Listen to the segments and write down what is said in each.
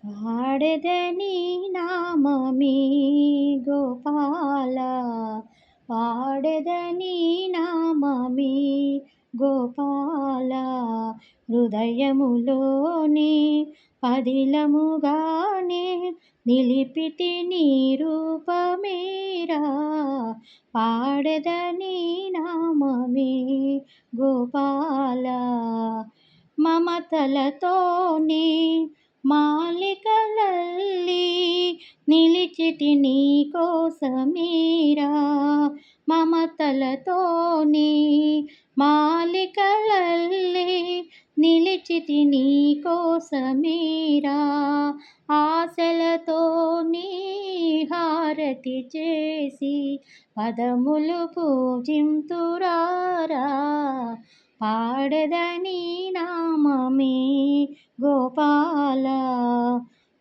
పాడెదనీ నామమే గోపాల, పాడెదనీ నామమే గోపాల. హృదయములోనే పదిలముగానే నిలిపితి నీ రూపమేరా. పాడెదనీ నామమే గోపాల. మమతలతోనే మాలికలల్లి నిలిచితి నీ కోసమేరా. మమతలతోనే మాలికలల్లి నిలిచితి నీ కోసమేరా. ఆశలతోనే హారతి చేసి పదములు పూజింతురారా. పాడెదనీ నామమే గోపాల.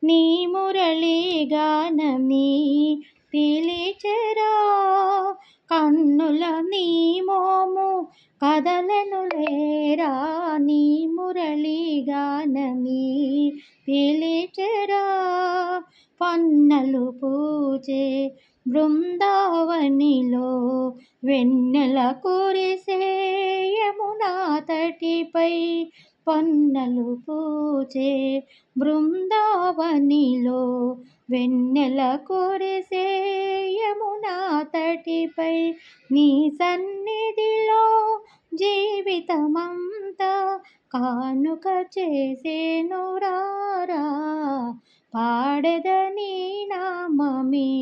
నీ మురళీ గానమే పిలిచెరా. కన్నుల నీ మోము కదలెను లేరా. నీ మురళీ గానమే పిలిచెరా. పన్నలు పూజే బృందావనిలో వెన్నెల కురిసే యమునా తటిపై. పన్నలు పూజే బృందావనిలో వెన్నెల కురిసే యమునా తటిపై. నీ సన్నిధిలో జీవితమంతా కానుక చేసేనురారా. పాడెదనీ నామమే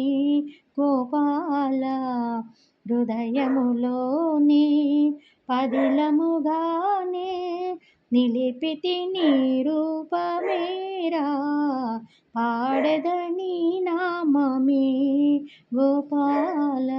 గోపాల. హృదయములోనే పదిలముగానే నిలిపితి నీ రూపమేరా. పాడెదనీ నామమే గోపాల.